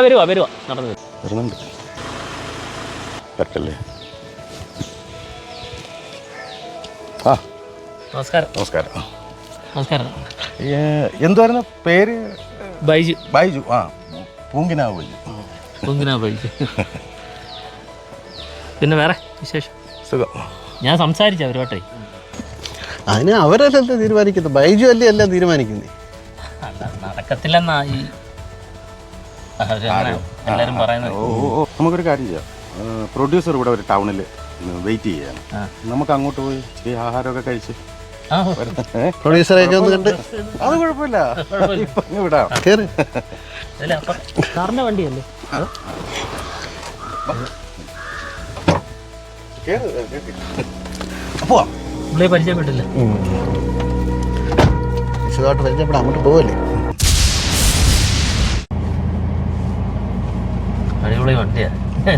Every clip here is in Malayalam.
വരുവാ നടന്നു വരുന്നുണ്ട്. പറ്റല്ലേ? നമസ്കാരം. നമസ്കാരം. എന്തുവായിരുന്നു പേര്? ബൈജു. പൂങ്കിനാവ് ബൈജു. പിന്നെ വേറെ വിശേഷം? സുഖം. ഞാൻ സംസാരിച്ച അവരുമായിട്ടേ. അതിന് അവരല്ലേ തീരുമാനിക്കുന്നത്, ബൈജു അല്ലേ എല്ലാം തീരുമാനിക്കുന്നത്. നടക്കത്തില്ലെന്നാ ഈ എല്ലാരും പറയുന്നത്. നമുക്കൊരു കാര്യം ചെയ്യാം. പ്രൊഡ്യൂസർ ഇവിടെ ഒരു ടൗണിൽ വെയിറ്റ് ചെയ്യാണ്. നമുക്ക് അങ്ങോട്ട് പോയി ഈ ആഹാരമൊക്കെ കഴിച്ച് പ്രൊഡ്യൂസറൊക്കെ ഒന്ന് കണ്ട് അത് കുഴപ്പമില്ല. വിടാം. സാറിന്റെ വണ്ടിയല്ലേ? പുള്ളിയെ പരിചയപ്പെട്ടില്ല. വിശദമായിട്ട് പരിചയപ്പെടാം. അങ്ങോട്ട് പോവല്ലേ? അടിപൊളി വണ്ടിയാ.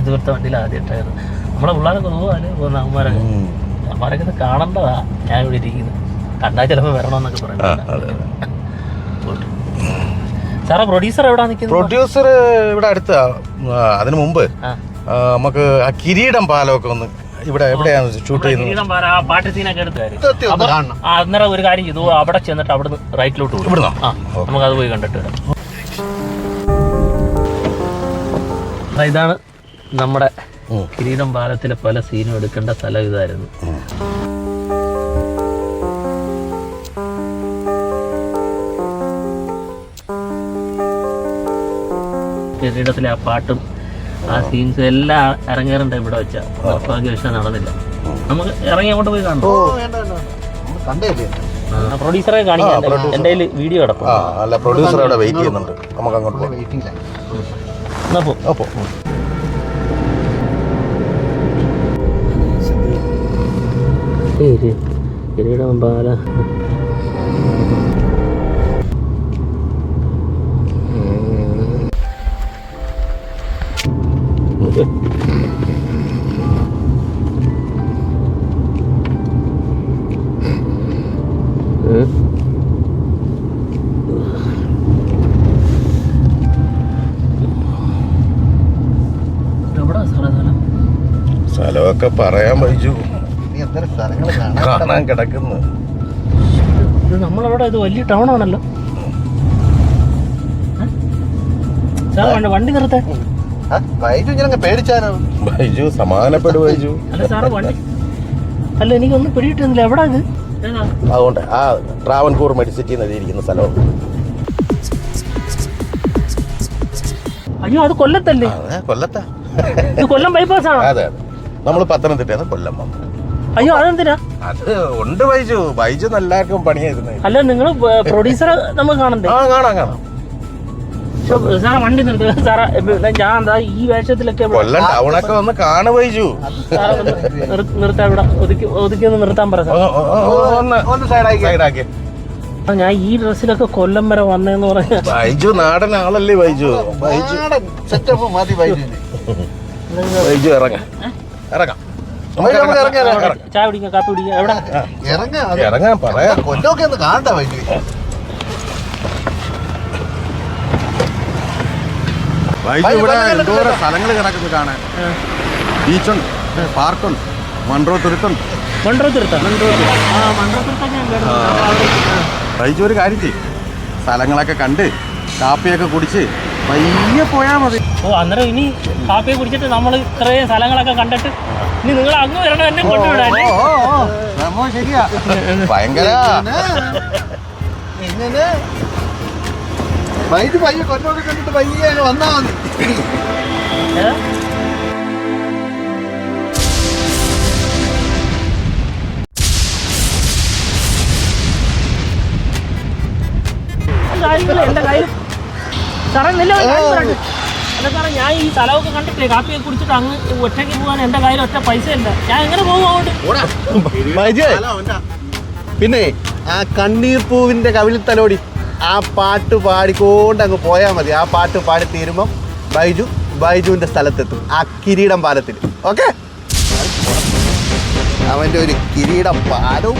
ദൂരത്തെ വണ്ടിയിൽ ആദ്യമായിട്ടായിരുന്നു. നമ്മളെ പിള്ളേരൊക്കെ പോവാല്ലേ പോകുന്ന അമ്മമാരൊക്കെ ഇത് കാണേണ്ടതാ. ഞാൻ ഇവിടെ ഇരിക്കുന്നത് കണ്ടാൽ ചിലപ്പോൾ വരണമെന്നൊക്കെ പറയുന്നത്. സാറേ പ്രൊഡ്യൂസർ എവിടെ നിൽക്കുന്നത്? പ്രൊഡ്യൂസർ ഇവിടെ അടുത്ത. അതിനു മുമ്പ് നമുക്ക് ആ കിരീടം പാലമൊക്കെ ഒന്ന് ഇവിടെ എവിടെയാണ് ഷൂട്ട് ചെയ്യുന്നത്? പാട്ട് സീനൊക്കെ എടുത്ത് അന്നേരം ഒരു കാര്യം ചെയ്തു, അവിടെ ചെന്നിട്ട് അവിടുന്ന് റൈറ്റിലോട്ട് പോകും. നമുക്കത് പോയി കണ്ടിട്ട് വരാം. ഇതാണ് നമ്മുടെ കിരീടം പാലത്തിലെ പല സീനും എടുക്കേണ്ട സ്ഥലം. ഇതായിരുന്നു. കിരീടത്തിലെ ആ പാട്ടും ആ സീൻസും എല്ലാം ഇറങ്ങേറണ്ട ഇവിടെ വെച്ചാ. നിർഭാഗ്യവശാൽ നടന്നില്ല. നമുക്ക് ഇറങ്ങി അങ്ങോട്ട് പോയി കാണണം. പ്രൊഡ്യൂസറെ കാണിക്കാൻ എന്റെ കയ്യിൽ വീഡിയോ കിടക്കും. പ്രൊഡ്യൂസർ അവിടെ വെയിറ്റ് ചെയ്യുന്നുണ്ട്. നമുക്ക് അങ്ങോട്ട് പോകാം. കിരീടം പാല സ്ഥലമൊക്കെ പറയാൻ ബൈജു. കാണാൻ കിടക്കുന്നു. ഇത് നമ്മളവിടെ ഇത് വലിയ ടൗൺ ആണല്ലോ. വണ്ടി നിർത്തേ. ബൈജു സമാനപ്പെടും ബൈജു. അല്ല സാറ് വണ്ടി അല്ല എനിക്കൊന്നും പിടിയിട്ടില്ല. എവിടാ ഇത്? അതുകൊണ്ട് ആ ട്രാവൻകൂർ മെഡിസിറ്റി നദിയിരിക്കുന്ന സ്ഥലം. അയ്യോ അത് കൊല്ലത്തല്ലേ? കൊല്ലത്താ. ഇത് കൊല്ലം ബൈപ്പാസ് ആണോ? അതെ. നമ്മൾ പത്തനംതിട്ട കൊല്ലം വന്നു. അയ്യോ അതെന്തിനാ? അത് ഉണ്ട് ബൈജു എല്ലാവർക്കും പണിയായിരുന്നു. അല്ല നിങ്ങൾ പ്രൊഡ്യൂസറെ നമുക്ക് കാണണ്ടേ? കാണാം. സാറേ വണ്ടി നിർത്തുക സാറേ. ഞാൻ എന്താ ഈ വേഷത്തിലൊക്കെ കൊല്ലം ടൗണൊക്കെ വന്ന് കാണു ബൈജു. നിർത്താൻ ഇവിടെ ഒതുക്കി ഒന്ന് നിർത്താൻ പറ. ഞാൻ ഈ ഡ്രസ്സിലൊക്കെ കൊല്ലം വരെ വന്നേന്ന് പറഞ്ഞ ബൈജു നാടൻ ആളല്ലേ ബൈജു. ബൈജു ഇറങ്ങാം. ചായ കുടിക്കാം, കാപ്പി കുടിക്കാം. എവിടെ ഇറങ്ങാൻ പറയാം. കൊല്ലമൊക്കെ ഒന്ന് കാണണ്ട ബൈജു. ബൈജു ഇവിടെ എന്തോരം സ്ഥലങ്ങൾ കിടക്കുന്നു കാണാൻ. ബീച്ചുണ്ട്, പാർക്കുണ്ട്, മൺട്രോത്തുരുത്തുണ്ട്. ബൈജു ഒരു കാര്യം ചെയ്യും, സ്ഥലങ്ങളൊക്കെ കണ്ട് കാപ്പിയൊക്കെ കുടിച്ച് പയ്യെ പോയാ മതി. അന്നേരം ഇനി കാപ്പിയെ കുടിച്ചിട്ട് നമ്മൾ ഇത്രയും സ്ഥലങ്ങളൊക്കെ കണ്ടിട്ട് ഇനി നിങ്ങൾ അങ്ങ് വരണം, എന്നെ കൊണ്ടുവിടാൻ. ശരിയാ, ഭയങ്കര ബൈജു പയ്യെ കൊല്ലമൊക്കെ കണ്ടിട്ട് പയ്യെ വന്നാ മതി. എന്റെ കയ്യിൽ സാറേ അല്ല സാറേ, ഞാൻ ഈ സ്ഥലമൊക്കെ കണ്ടിട്ടേ കാപ്പിയൊക്കെ കുടിച്ചിട്ട് അങ്ങ് ഒറ്റയ്ക്ക് പോകാൻ എന്റെ കയ്യിൽ ഒറ്റ പൈസ ഇല്ല. ഞാൻ എങ്ങനെ പോകും അങ്ങോട്ട്? പിന്നെ ആ കണ്ണീർ പൂവിന്റെ കവിളിൽ തലോടി ആ പാട്ട് പാടിക്കൊണ്ട് അങ്ങ് പോയാൽ മതി. ആ പാട്ട് പാടി തീരുമ്പം ബൈജുവിന്റെ സ്ഥലത്തെത്തും, ആ കിരീടം പാലത്തിൽ. ഓക്കെ, അവന്റെ ഒരു കിരീടം പാലവും